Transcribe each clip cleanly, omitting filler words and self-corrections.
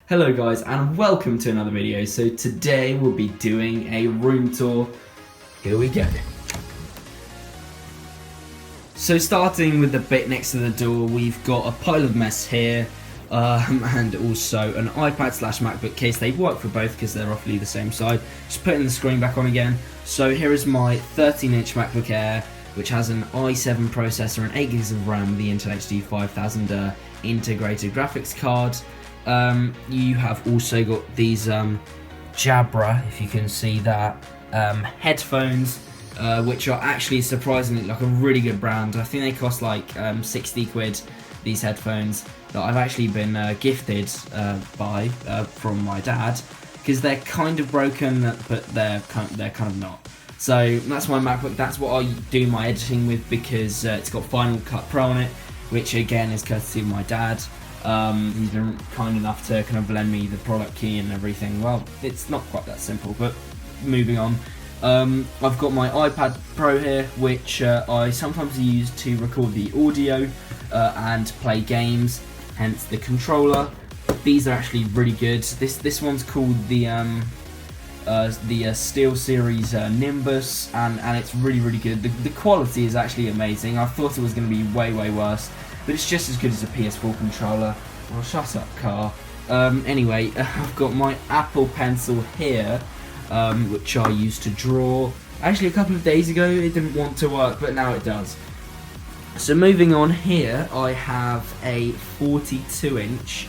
Hello guys and welcome to another video. So today we'll be doing a room tour. Here we go. So starting with the bit next to the door, we've got a pile of mess here and also an iPad/MacBook case. They work for both because they're roughly the same size. Just putting the screen back on again. So here is my 13-inch Macbook Air, which has an i7 processor and 8 GB of RAM with the Intel HD 5000 integrated graphics card. You have also got these Jabra, if you can see that, headphones, which are actually surprisingly like a really good brand. I think they cost like 60 quid, these headphones, that I've actually been gifted from my dad, because they're kind of broken, but they're kind of not. So that's my MacBook. That's what I do my editing with, because it's got Final Cut Pro on it, which again is courtesy of my dad. He's been kind enough to kind of lend me the product key and everything. Well, it's not quite that simple, but moving on. I've got my iPad Pro here, which I sometimes use to record the audio and play games, hence the controller. These are actually really good. This one's called the Steelseries Nimbus, and it's really good. The quality is actually amazing. I thought it was going to be way worse, but it's just as good as a PS4 controller. Well, shut up, car. Anyway, I've got my Apple Pencil here, which I used to draw. Actually, a couple of days ago, it didn't want to work, but now it does. So moving on here, I have a 42-inch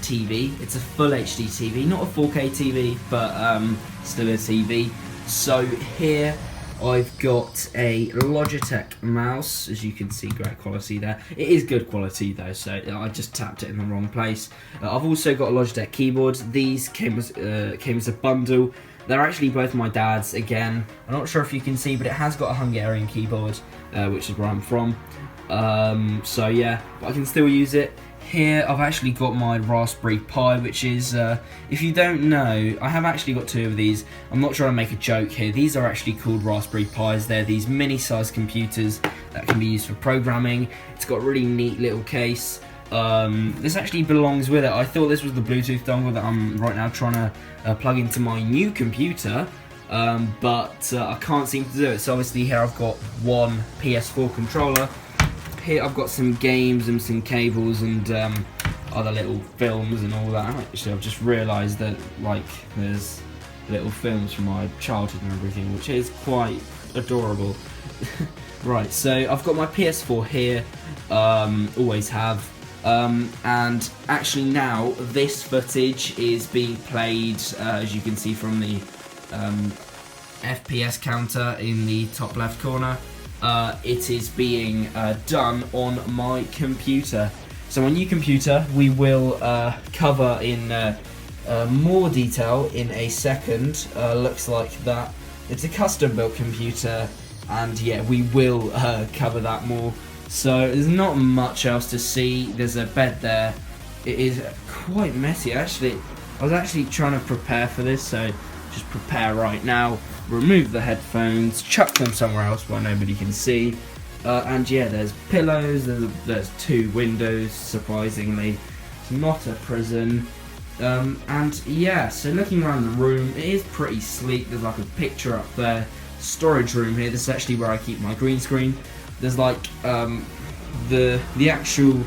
TV. It's a full HD TV, not a 4K TV, but still a TV. So here I've got a Logitech mouse, as you can see, great quality there. It is good quality though, so I just tapped it in the wrong place. I've also got a Logitech keyboard. These came as a bundle. They're actually both my dad's again. I'm not sure if you can see, but it has got a Hungarian keyboard, which is where I'm from. So yeah, but I can still use it. Here I've actually got my Raspberry Pi, which is, if you don't know, I have actually got two of these. I'm not trying to make a joke here. These are actually called Raspberry Pis. They're these mini-sized computers that can be used for programming. It's got a really neat little case. This actually belongs with it. I thought this was the Bluetooth dongle that I'm right now trying to plug into my new computer, but I can't seem to do it. So obviously here I've got one PS4 controller. Here I've got some games and some cables and other little films and all that. Actually, I've just realised that like there's little films from my childhood and everything, which is quite adorable. Right, so I've got my PS4 here, always have, and actually now this footage is being played, as you can see from the FPS counter in the top left corner. It is being done on my computer. So my new computer we will cover in more detail in a second. Looks like that. It's a custom built computer, and yeah, we will cover that more. So there's not much else to see. There's a bed there. It is quite messy actually. I was actually trying to prepare for this, so just prepare right now. Remove the headphones, chuck them somewhere else where nobody can see, and yeah, there's pillows, there's two windows, surprisingly. It's not a prison, and yeah, so looking around the room, it is pretty sleek. There's like a picture up there, storage room here. This is actually where I keep my green screen. There's like the actual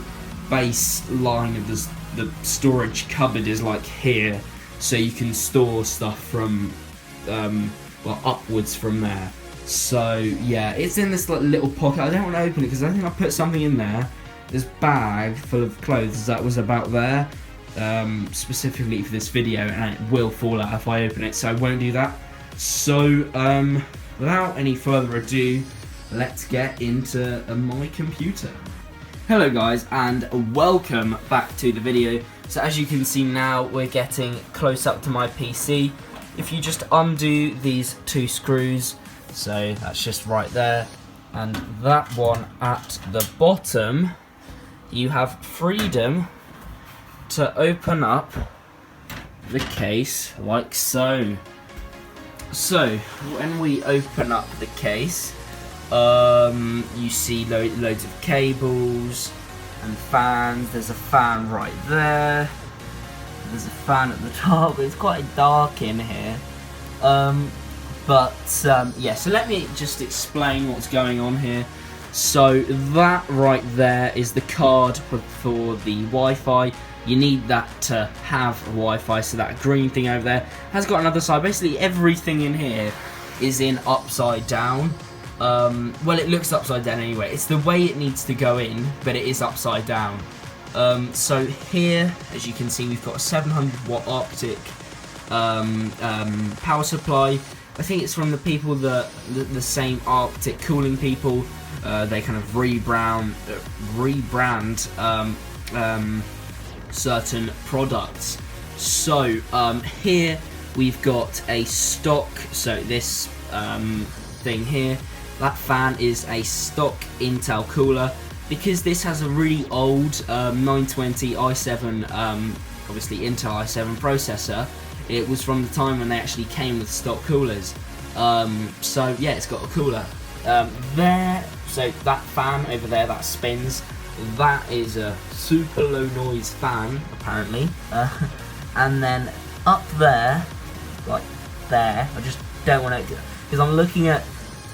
base line of the storage cupboard is like here, so you can store stuff from well, upwards from there. So yeah, it's in this like little pocket. I don't want to open it because I think I put something in there. This bag full of clothes that was about there, specifically for this video, and it will fall out if I open it, so I won't do that. So without any further ado, let's get into my computer. Hello guys, and welcome back to the video. So as you can see now, we're getting close up to my PC. If you just undo these two screws, so that's just right there, and that one at the bottom, you have freedom to open up the case like so. So when we open up the case, you see loads of cables and fans. There's a fan right there. there's a fan at the top. It's quite dark in here. Yeah, so let me just explain what's going on here. So that right there is the card for the Wi-Fi. You need that to have Wi-Fi, so that green thing over there has got another side. Basically everything in here is in upside down. Well, it looks upside down anyway. It's the way it needs to go in, but it is upside down. So here, as you can see, we've got a 700 watt Arctic power supply. I think it's from the people the same Arctic cooling people. They kind of rebrand certain products. So here we've got a stock. So this thing here, that fan is a stock Intel cooler. Because this has a really old 920 i7, obviously Intel i7 processor, it was from the time when they actually came with stock coolers. So yeah, it's got a cooler there. So that fan over there that spins, that is a super low noise fan apparently. And then up there, like there, I just don't want to, because I'm looking at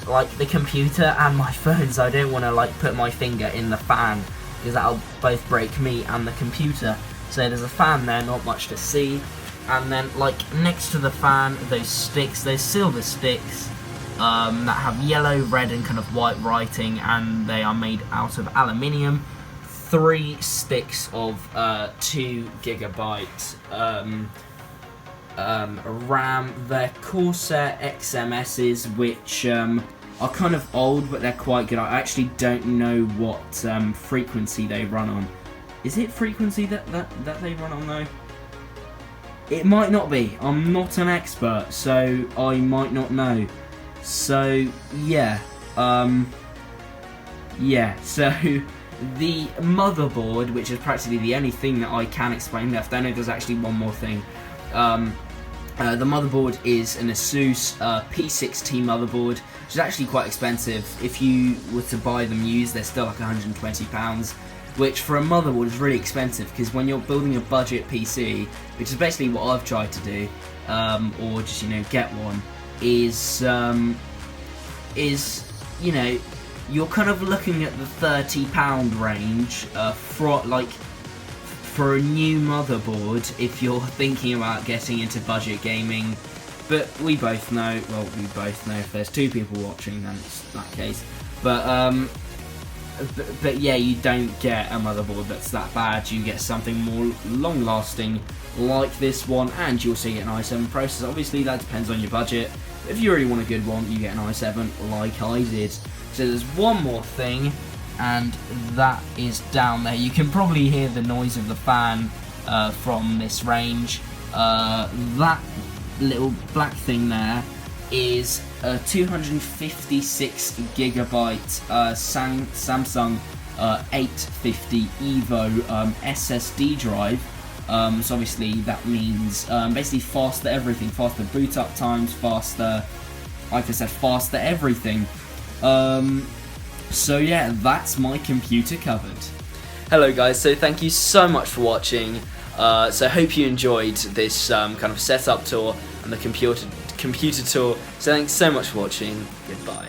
like the computer and my phone, so I don't want to like put my finger in the fan because that'll both break me and the computer. So there's a fan there, not much to see. And then like next to the fan, those sticks, those silver sticks that have yellow, red and kind of white writing, and they are made out of aluminium. 3 sticks of 2 gigabyte RAM. They're Corsair XMSs, which are kind of old, but they're quite good. I actually don't know what frequency they run on. Is it frequency that they run on though? It might not be. I'm not an expert, so I might not know. So yeah, so the motherboard, which is practically the only thing that I can explain left. I know there's actually one more thing. The motherboard is an Asus P6T motherboard, which is actually quite expensive. If you were to buy them used, they're still like £120, which for a motherboard is really expensive, because when you're building a budget PC, which is basically what I've tried to do, or just, you know, get one, is you know, you're kind of looking at the £30 range for a new motherboard if you're thinking about getting into budget gaming. But we both know if there's 2 people watching, then it's that case. But yeah, you don't get a motherboard that's that bad. You get something more long-lasting like this one, and you also get an i7 processor. Obviously that depends on your budget. If you really want a good one, you get an i7 like I did. So there's one more thing, and that is down there. You can probably hear the noise of the fan from this range. That little black thing there is a 256 gigabyte Samsung 850 Evo SSD drive. So obviously that means basically faster everything, faster boot up times, faster, like I said, faster everything. So yeah, that's my computer covered. Hello guys, so thank you so much for watching. So I hope you enjoyed this kind of setup tour and the computer tour. So thanks so much for watching. Goodbye.